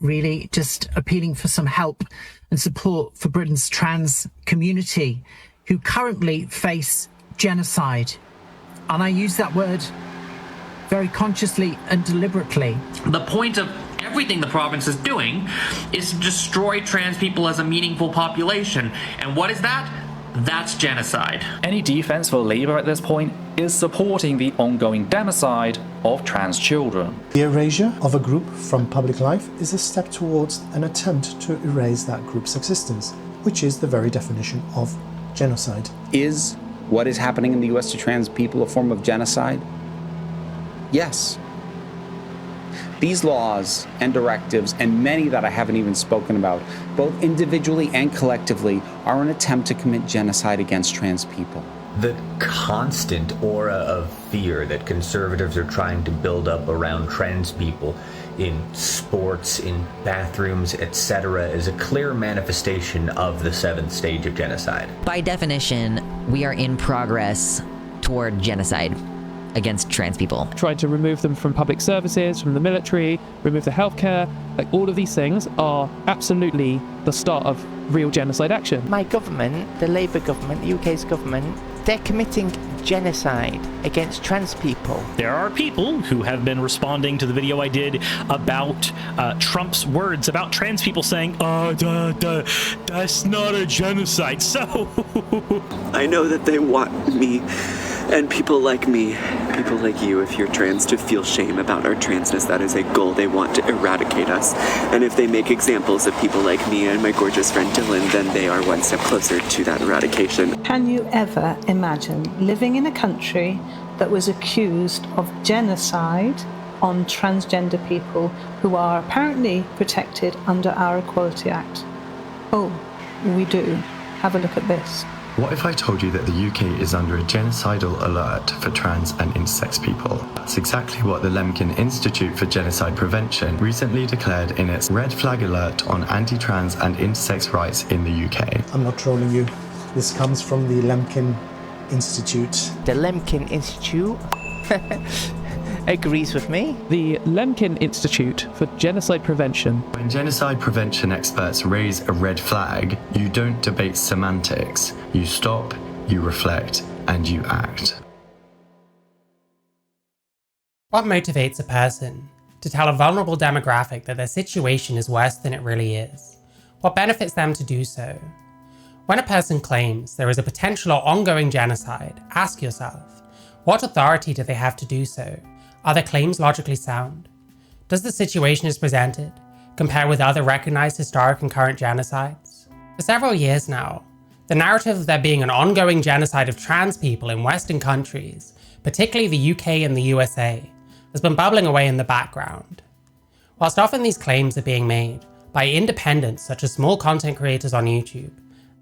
really, just appealing for some help and support for Britain's trans community who currently face genocide. And I use that word very consciously and deliberately. The point of everything the province is doing is to destroy trans people as a meaningful population. And what is that? That's genocide. Any defense for Labour at this point is supporting the ongoing democide of trans children. The erasure of a group from public life is a step towards an attempt to erase that group's existence, which is the very definition of genocide. Is what is happening in the US to trans people a form of genocide? Yes. These laws and directives, and many that I haven't even spoken about, both individually and collectively, are an attempt to commit genocide against trans people. The constant aura of fear that conservatives are trying to build up around trans people in sports, in bathrooms, etc., is a clear manifestation of the seventh stage of genocide. By definition, we are in progress toward genocide against trans people. Tried to remove them from public services, from the military, remove the healthcare. Like, all of these things are absolutely the start of real genocide action. My government, the Labour government, the UK's government, they're committing genocide against trans people. There are people who have been responding to the video I did about Trump's words about trans people saying, that's not a genocide. So I know that they want me and people like me, people like you, if you're trans, to feel shame about our transness. That is a goal. They want to eradicate us. And if they make examples of people like me and my gorgeous friend Dylan, then they are one step closer to that eradication. Can you ever imagine living in a country that was accused of genocide on transgender people who are apparently protected under our Equality Act? Oh, we do. Have a look at this. What if I told you that the UK is under a genocidal alert for trans and intersex people? That's exactly what the Lemkin Institute for Genocide Prevention recently declared in its Red Flag Alert on anti-trans and intersex rights in the UK. I'm not trolling you. This comes from the Lemkin Institute. The Lemkin Institute agrees with me. The Lemkin Institute for Genocide Prevention. When genocide prevention experts raise a red flag, you don't debate semantics. You stop, you reflect, and you act. What motivates a person to tell a vulnerable demographic that their situation is worse than it really is? What benefits them to do so? When a person claims there is a potential or ongoing genocide, ask yourself, what authority do they have to do so? Are their claims logically sound? Does the situation as presented compare with other recognized historic and current genocides? For several years now, the narrative of there being an ongoing genocide of trans people in Western countries, particularly the UK and the USA, has been bubbling away in the background. Whilst often these claims are being made by independents such as small content creators on YouTube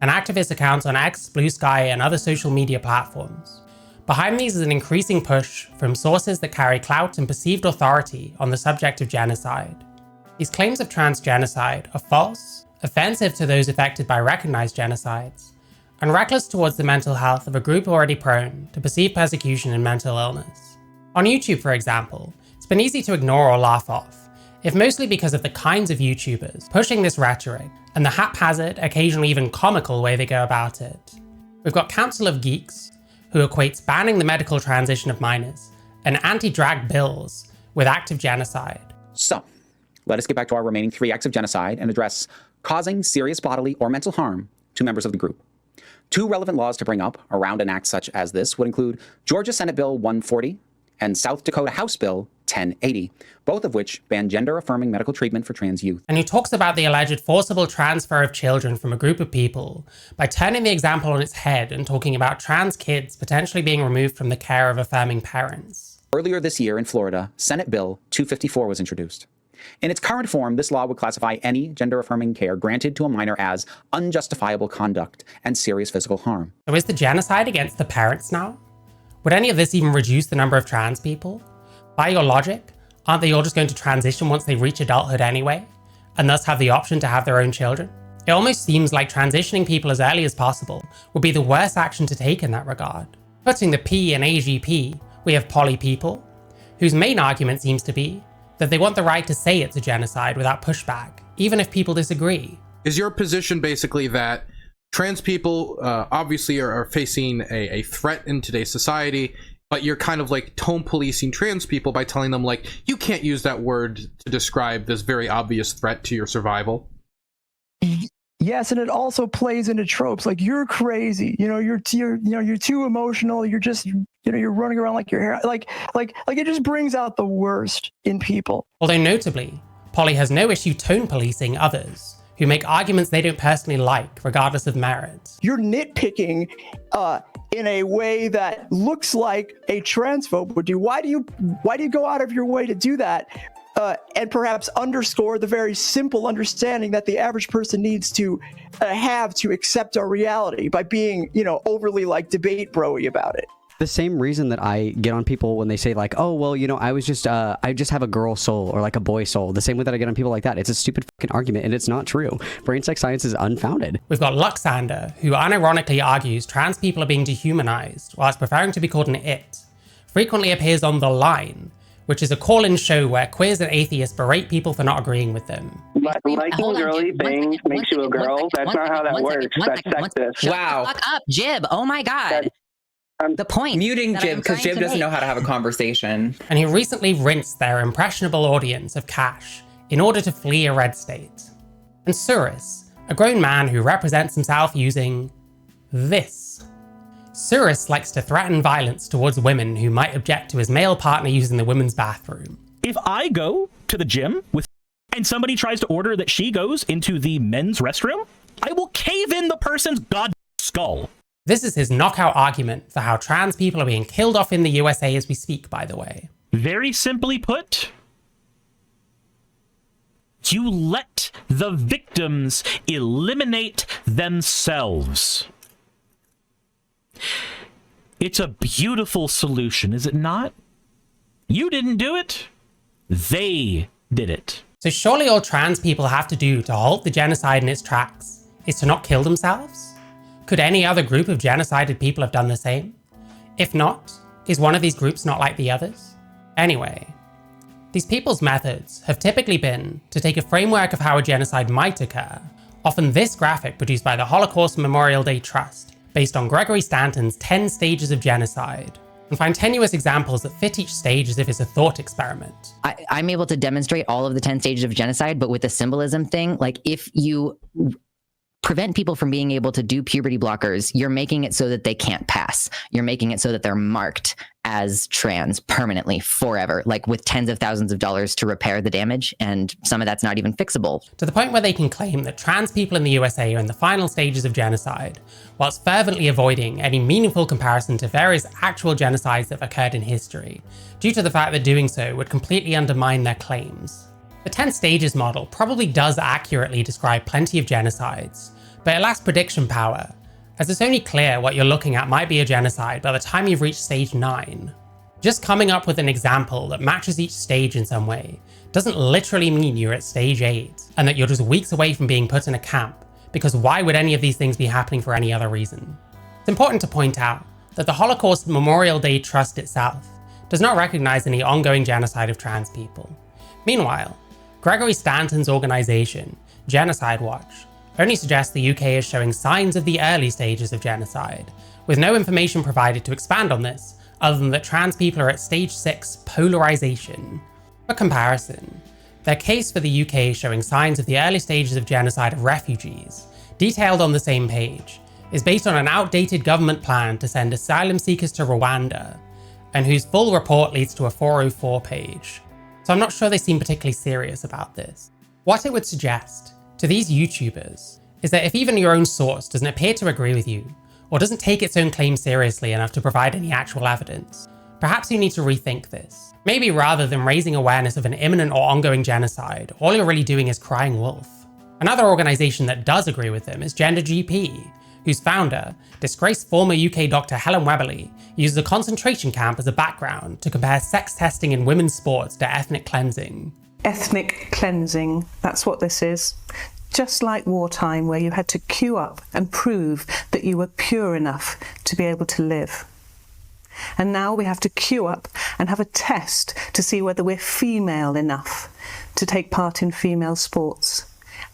and activist accounts on X, Blue Sky, and other social media platforms, behind these is an increasing push from sources that carry clout and perceived authority on the subject of genocide. These claims of trans genocide are false, offensive to those affected by recognized genocides, and reckless towards the mental health of a group already prone to perceived persecution and mental illness. On YouTube, for example, it's been easy to ignore or laugh off, if mostly because of the kinds of YouTubers pushing this rhetoric and the haphazard, occasionally even comical way they go about it. We've got Council of Geeks, who equates banning the medical transition of minors and anti-drag bills with active genocide. So, let us get back to our remaining 3 acts of genocide and address causing serious bodily or mental harm to members of the group. 2 relevant laws to bring up around an act such as this would include Georgia Senate Bill 140 and South Dakota House Bill 1080, both of which ban gender-affirming medical treatment for trans youth. And who talks about the alleged forcible transfer of children from a group of people by turning the example on its head and talking about trans kids potentially being removed from the care of affirming parents. Earlier this year in Florida, Senate Bill 254 was introduced. In its current form, this law would classify any gender-affirming care granted to a minor as unjustifiable conduct and serious physical harm. So is the genocide against the parents now? Would any of this even reduce the number of trans people? By your logic, aren't they all just going to transition once they reach adulthood anyway, and thus have the option to have their own children? It almost seems like transitioning people as early as possible would be the worst action to take in that regard. Putting the P in AGP, we have poly people, whose main argument seems to be, that they want the right to say it's a genocide without pushback, even if people disagree. Is your position basically that trans people obviously are facing a threat in today's society, but you're kind of like tone policing trans people by telling them, like, you can't use that word to describe this very obvious threat to your survival? Yes, and it also plays into tropes like you're crazy, you're too emotional, you're just, you're running around like your hair, like it just brings out the worst in people. Although notably, Polly has no issue tone policing others who make arguments they don't personally like, regardless of merit. You're nitpicking in a way that looks like a transphobe would do. Why do you go out of your way to do that? And perhaps underscore the very simple understanding that the average person needs to have to accept our reality by being, overly like debate bro-y about it. The same reason that I get on people when they say like, oh, well, I just have a girl soul or like a boy soul. The same way that I get on people like that. It's a stupid fucking argument and it's not true. Brain sex science is unfounded. We've got Luxander, who unironically argues trans people are being dehumanized whilst preferring to be called an it. Frequently appears on The Line, which is a call-in show where queers and atheists berate people for not agreeing with them. Liking girly things makes you a girl. That's not how that works. That's sexist. Wow. Fuck up, Jib. Oh my god. The point. Muting Jib because Jib doesn't know how to have a conversation. And he recently rinsed their impressionable audience of cash in order to flee a red state. And Surus, a grown man who represents himself using this. Surus likes to threaten violence towards women who might object to his male partner using the women's bathroom. If I go to the gym and somebody tries to order that she goes into the men's restroom, I will cave in the person's goddamn skull. This is his knockout argument for how trans people are being killed off in the USA as we speak, by the way. Very simply put, you let the victims eliminate themselves. It's a beautiful solution, is it not? You didn't do it. They did it. So surely all trans people have to do to halt the genocide in its tracks is to not kill themselves? Could any other group of genocided people have done the same? If not, is one of these groups not like the others? Anyway, these people's methods have typically been to take a framework of how a genocide might occur, often this graphic produced by the Holocaust Memorial Day Trust, based on Gregory Stanton's 10 stages of genocide, and find tenuous examples that fit each stage as if it's a thought experiment. I'm able to demonstrate all of the 10 stages of genocide, but with the symbolism thing, like if you prevent people from being able to do puberty blockers, you're making it so that they can't pass. You're making it so that they're marked as trans permanently forever, like with tens of thousands of dollars to repair the damage, and some of that's not even fixable. To the point where they can claim that trans people in the USA are in the final stages of genocide, whilst fervently avoiding any meaningful comparison to various actual genocides that have occurred in history, due to the fact that doing so would completely undermine their claims. The 10 stages model probably does accurately describe plenty of genocides, but it lacks prediction power, as it's only clear what you're looking at might be a genocide by the time you've reached stage 9. Just coming up with an example that matches each stage in some way doesn't literally mean you're at stage 8, and that you're just weeks away from being put in a camp, because why would any of these things be happening for any other reason? It's important to point out that the Holocaust Memorial Day Trust itself does not recognize any ongoing genocide of trans people. Meanwhile, Gregory Stanton's organization, Genocide Watch, only suggests the UK is showing signs of the early stages of genocide, with no information provided to expand on this, other than that trans people are at stage 6 polarization. For comparison, their case for the UK showing signs of the early stages of genocide of refugees, detailed on the same page, is based on an outdated government plan to send asylum seekers to Rwanda, and whose full report leads to a 404 page. So I'm not sure they seem particularly serious about this. What it would suggest to these YouTubers is that if even your own source doesn't appear to agree with you, or doesn't take its own claim seriously enough to provide any actual evidence, perhaps you need to rethink this. Maybe rather than raising awareness of an imminent or ongoing genocide, all you're really doing is crying wolf. Another organisation that does agree with them is Gender GP, whose founder, disgraced former UK doctor Helen Weberly, uses a concentration camp as a background to compare sex testing in women's sports to ethnic cleansing. Ethnic cleansing, that's what this is. Just like wartime, where you had to queue up and prove that you were pure enough to be able to live. And now we have to queue up and have a test to see whether we're female enough to take part in female sports.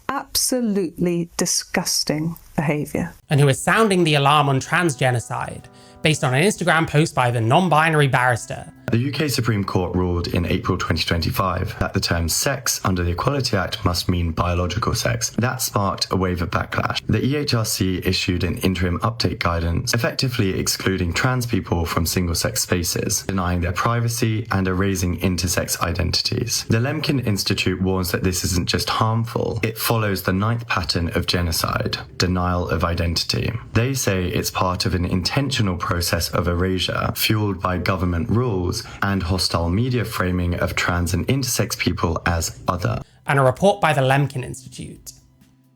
Absolutely disgusting behaviour. And who is sounding the alarm on trans genocide based on an Instagram post by the non-binary barrister. The UK Supreme Court ruled in April 2025 that the term sex under the Equality Act must mean biological sex. That sparked a wave of backlash. The EHRC issued an interim update guidance, effectively excluding trans people from single-sex spaces, denying their privacy and erasing intersex identities. The Lemkin Institute warns that this isn't just harmful, it follows the 9th pattern of genocide, denial of identity. They say it's part of an intentional process of erasure, fueled by government rules and hostile media framing of trans and intersex people as other. And a report by the Lemkin Institute.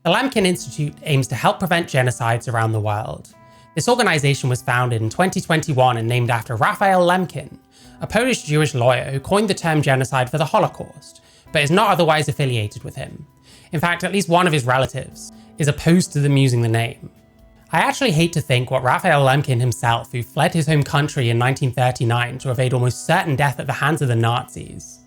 The Lemkin Institute aims to help prevent genocides around the world. This organisation was founded in 2021 and named after Raphael Lemkin, a Polish Jewish lawyer who coined the term genocide for the Holocaust, but is not otherwise affiliated with him. In fact, at least one of his relatives is opposed to them using the name. I actually hate to think what Raphael Lemkin himself, who fled his home country in 1939 to evade almost certain death at the hands of the Nazis,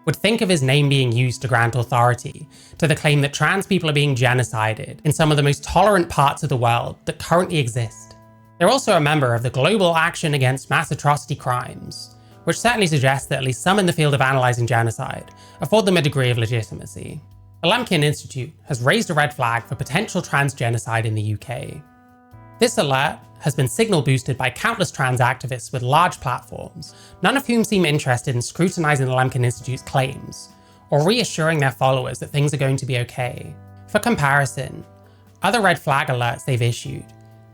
would think of his name being used to grant authority to the claim that trans people are being genocided in some of the most tolerant parts of the world that currently exist. They're also a member of the Global Action Against Mass Atrocity Crimes, which certainly suggests that at least some in the field of analysing genocide afford them a degree of legitimacy. The Lemkin Institute has raised a red flag for potential trans genocide in the UK. This alert has been signal boosted by countless trans activists with large platforms, none of whom seem interested in scrutinising the Lemkin Institute's claims, or reassuring their followers that things are going to be okay. For comparison, other red flag alerts they've issued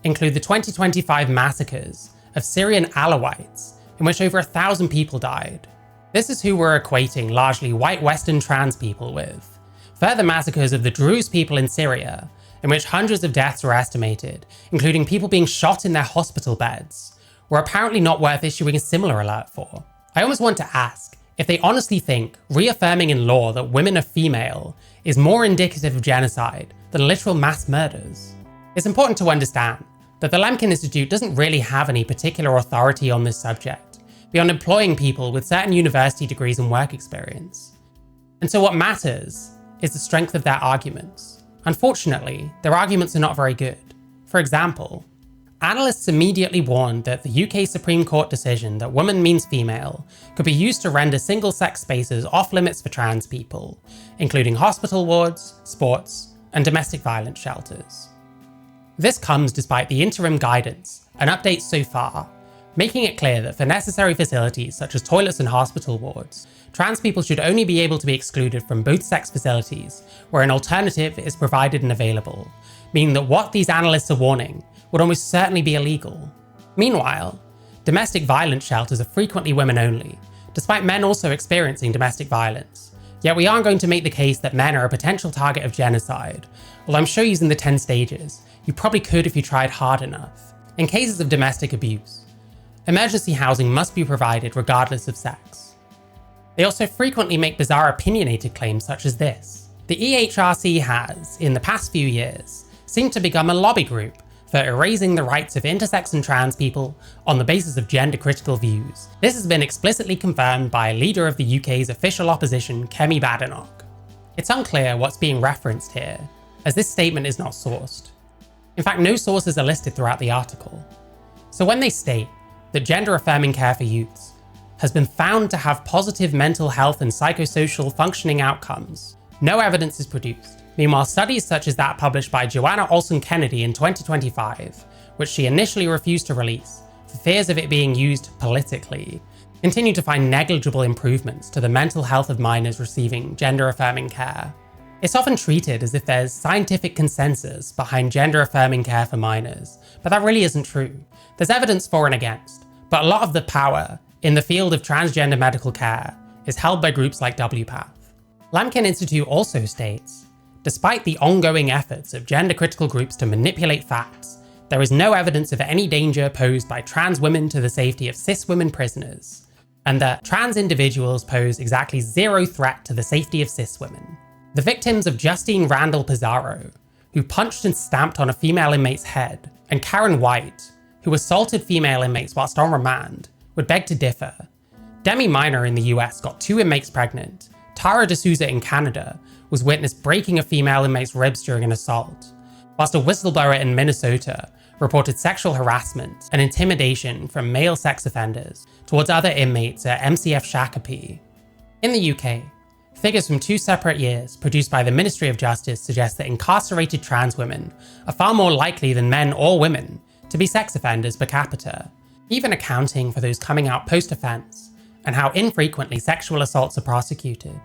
include the 2025 massacres of Syrian Alawites, in which over 1,000 people died. This is who we're equating largely white Western trans people with. Further massacres of the Druze people in Syria, in which hundreds of deaths were estimated, including people being shot in their hospital beds, were apparently not worth issuing a similar alert for. I almost want to ask if they honestly think reaffirming in law that women are female is more indicative of genocide than literal mass murders. It's important to understand that the Lemkin Institute doesn't really have any particular authority on this subject, beyond employing people with certain university degrees and work experience. And so what matters is the strength of their arguments. Unfortunately, their arguments are not very good. For example, analysts immediately warned that the UK Supreme Court decision that woman means female could be used to render single-sex spaces off-limits for trans people, including hospital wards, sports, and domestic violence shelters. This comes despite the interim guidance and updates so far, making it clear that for necessary facilities such as toilets and hospital wards, trans people should only be able to be excluded from both sex facilities where an alternative is provided and available, meaning that what these analysts are warning would almost certainly be illegal. Meanwhile, domestic violence shelters are frequently women only, despite men also experiencing domestic violence. Yet we aren't going to make the case that men are a potential target of genocide, although I'm sure using the 10 stages, you probably could if you tried hard enough. In cases of domestic abuse, emergency housing must be provided regardless of sex. They also frequently make bizarre opinionated claims such as this. The EHRC has, in the past few years, seemed to become a lobby group for erasing the rights of intersex and trans people on the basis of gender-critical views. This has been explicitly confirmed by a leader of the UK's official opposition, Kemi Badenoch. It's unclear what's being referenced here, as this statement is not sourced. In fact, no sources are listed throughout the article. So when they state that gender-affirming care for youths has been found to have positive mental health and psychosocial functioning outcomes, no evidence is produced. Meanwhile, studies such as that published by Joanna Olson-Kennedy in 2025, which she initially refused to release for fears of it being used politically, continue to find negligible improvements to the mental health of minors receiving gender-affirming care. It's often treated as if there's scientific consensus behind gender-affirming care for minors, but that really isn't true. There's evidence for and against, but a lot of the power in the field of transgender medical care is held by groups like WPATH. Lemkin Institute also states, despite the ongoing efforts of gender-critical groups to manipulate facts, there is no evidence of any danger posed by trans women to the safety of cis women prisoners, and that trans individuals pose exactly zero threat to the safety of cis women. The victims of Justine Randall Pizarro, who punched and stamped on a female inmate's head, and Karen White, who assaulted female inmates whilst on remand, would beg to differ. Demi Minor in the US got 2 inmates pregnant. Tara D'Souza in Canada was witnessed breaking a female inmate's ribs during an assault, whilst a whistleblower in Minnesota reported sexual harassment and intimidation from male sex offenders towards other inmates at MCF Shakopee. In the UK, figures from 2 separate years produced by the Ministry of Justice suggest that incarcerated trans women are far more likely than men or women to be sex offenders per capita, even accounting for those coming out post-offence and how infrequently sexual assaults are prosecuted.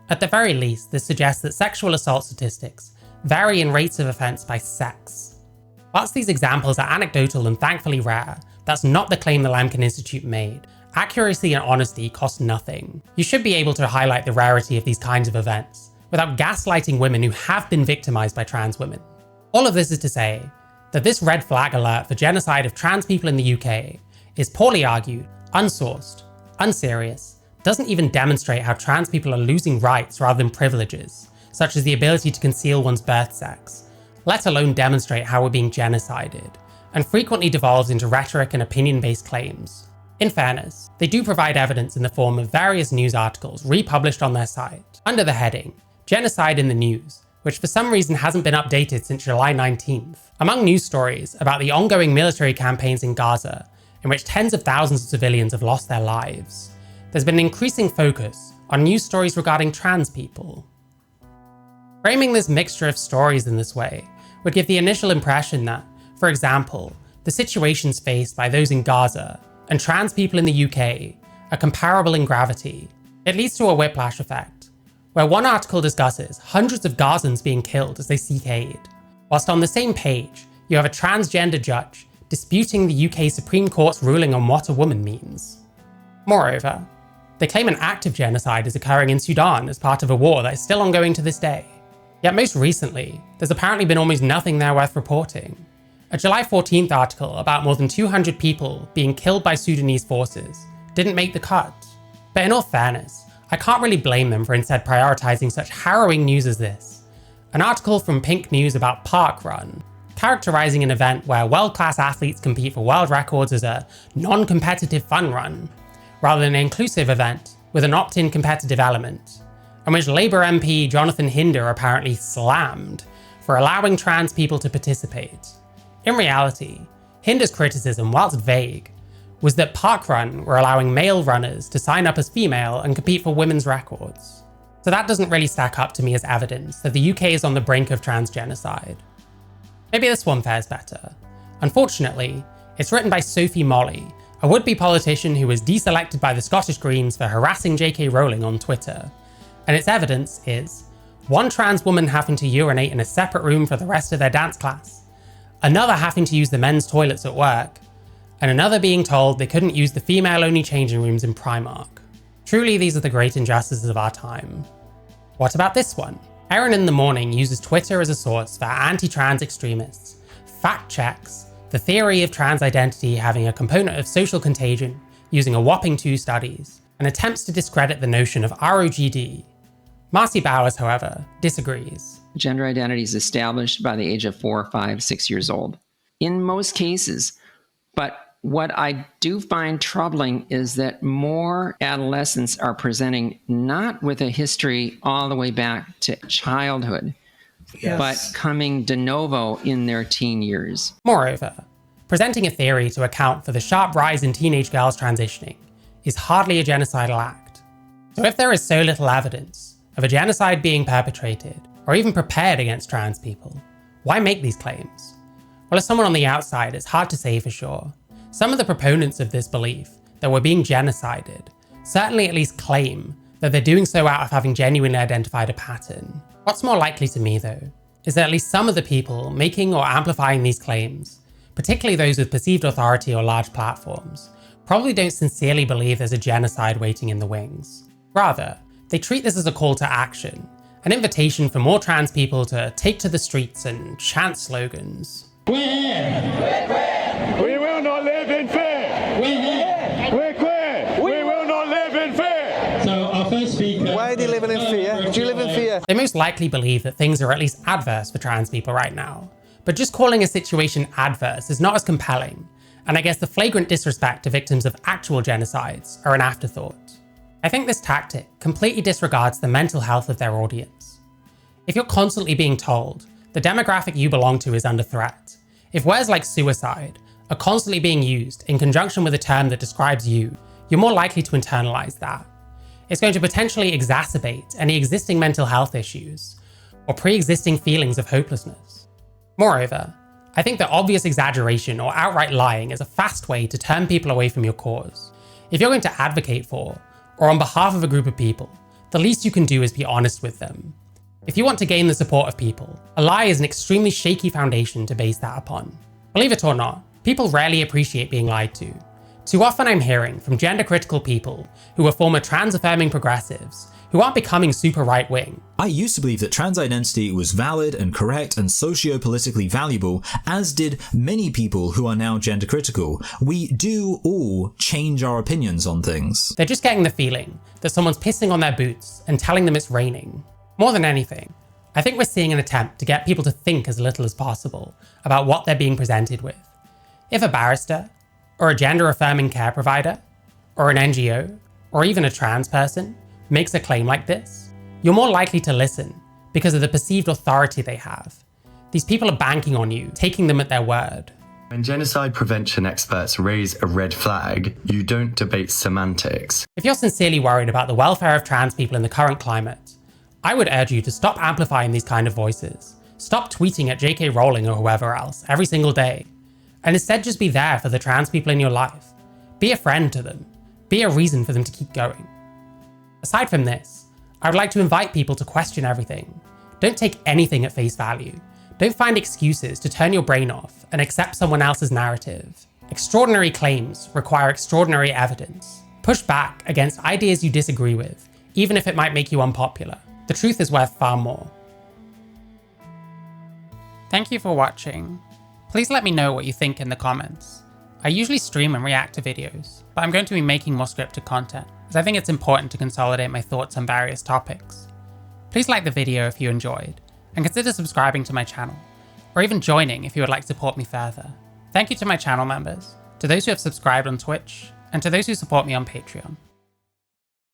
At the very least, this suggests that sexual assault statistics vary in rates of offence by sex. Whilst these examples are anecdotal and thankfully rare, that's not the claim the Lemkin Institute made. Accuracy and honesty cost nothing. You should be able to highlight the rarity of these kinds of events without gaslighting women who have been victimised by trans women. All of this is to say that this red flag alert for genocide of trans people in the UK is poorly argued, unsourced, unserious, doesn't even demonstrate how trans people are losing rights rather than privileges, such as the ability to conceal one's birth sex, let alone demonstrate how we're being genocided, and frequently devolves into rhetoric and opinion-based claims. In fairness, they do provide evidence in the form of various news articles republished on their site, under the heading, Genocide in the News, which for some reason hasn't been updated since July 19th. Among news stories about the ongoing military campaigns in Gaza, in which tens of thousands of civilians have lost their lives, there's been an increasing focus on news stories regarding trans people. Framing this mixture of stories in this way would give the initial impression that, for example, the situations faced by those in Gaza and trans people in the UK are comparable in gravity. It leads to a whiplash effect, where one article discusses hundreds of Gazans being killed as they seek aid, whilst on the same page you have a transgender judge disputing the UK Supreme Court's ruling on what a woman means. Moreover, they claim an act of genocide is occurring in Sudan as part of a war that is still ongoing to this day. Yet most recently, there's apparently been almost nothing there worth reporting. A July 14th article about more than 200 people being killed by Sudanese forces didn't make the cut. But in all fairness, I can't really blame them for instead prioritising such harrowing news as this. An article from Pink News about Park Run, characterising an event where world-class athletes compete for world records as a non-competitive fun run, rather than an inclusive event with an opt-in competitive element, in which Labour MP Jonathan Hinder apparently slammed for allowing trans people to participate. In reality, Hinder's criticism, whilst vague, was that parkrun were allowing male runners to sign up as female and compete for women's records. So that doesn't really stack up to me as evidence that the UK is on the brink of trans genocide. Maybe this one fares better. Unfortunately, it's written by Sophie Molly, a would-be politician who was deselected by the Scottish Greens for harassing J.K. Rowling on Twitter. And its evidence is one trans woman having to urinate in a separate room for the rest of their dance class, another having to use the men's toilets at work, and another being told they couldn't use the female-only changing rooms in Primark. Truly, these are the great injustices of our time. What about this one? Erin in the Morning uses Twitter as a source for anti-trans extremists, fact-checks the theory of trans identity having a component of social contagion using a whopping 2 studies, and attempts to discredit the notion of ROGD. Marcy Bowers, however, disagrees. Gender identity is established by the age of 4, 5, 6 years old. In most cases, but what I do find troubling is that more adolescents are presenting not with a history all the way back to childhood, but coming de novo in their teen years. Moreover, presenting a theory to account for the sharp rise in teenage girls transitioning is hardly a genocidal act. So if there is so little evidence of a genocide being perpetrated, or even prepared against trans people, why make these claims? Well, as someone on the outside, it's hard to say for sure. Some of the proponents of this belief that we're being genocided certainly at least claim that they're doing so out of having genuinely identified a pattern. What's more likely to me, though, is that at least some of the people making or amplifying these claims, particularly those with perceived authority or large platforms, probably don't sincerely believe there's a genocide waiting in the wings. Rather, they treat this as a call to action, an invitation for more trans people to take to the streets and chant slogans. We will not live in fear. We're queer. We will not live in fear. So our first speaker. Why are they living in fear? Do you live in fear? They most likely believe that things are at least adverse for trans people right now, but just calling a situation adverse is not as compelling, and I guess the flagrant disrespect to victims of actual genocides are an afterthought. I think this tactic completely disregards the mental health of their audience. If you're constantly being told the demographic you belong to is under threat, if words like suicide are constantly being used in conjunction with a term that describes you, you're more likely to internalize that. It's going to potentially exacerbate any existing mental health issues or pre-existing feelings of hopelessness. Moreover, I think that obvious exaggeration or outright lying is a fast way to turn people away from your cause. If you're going to advocate for, or on behalf of a group of people, the least you can do is be honest with them. If you want to gain the support of people, a lie is an extremely shaky foundation to base that upon. Believe it or not, people rarely appreciate being lied to. Too often I'm hearing from gender-critical people who are former trans-affirming progressives who aren't becoming super right-wing. I used to believe that trans identity was valid and correct and socio-politically valuable, as did many people who are now gender critical. We do all change our opinions on things. They're just getting the feeling that someone's pissing on their boots and telling them it's raining. More than anything, I think we're seeing an attempt to get people to think as little as possible about what they're being presented with. If a barrister, or a gender-affirming care provider, or an NGO, or even a trans person makes a claim like this, you're more likely to listen because of the perceived authority they have. These people are banking on you, taking them at their word. When genocide prevention experts raise a red flag, you don't debate semantics. If you're sincerely worried about the welfare of trans people in the current climate, I would urge you to stop amplifying these kind of voices. Stop tweeting at JK Rowling or whoever else every single day, and instead just be there for the trans people in your life. Be a friend to them. Be a reason for them to keep going. Aside from this, I would like to invite people to question everything. Don't take anything at face value. Don't find excuses to turn your brain off and accept someone else's narrative. Extraordinary claims require extraordinary evidence. Push back against ideas you disagree with, even if it might make you unpopular. The truth is worth far more. Thank you for watching. Please let me know what you think in the comments. I usually stream and react to videos, but I'm going to be making more scripted content, as I think it's important to consolidate my thoughts on various topics. Please like the video if you enjoyed, and consider subscribing to my channel, or even joining if you would like to support me further. Thank you to my channel members, to those who have subscribed on Twitch, and to those who support me on Patreon.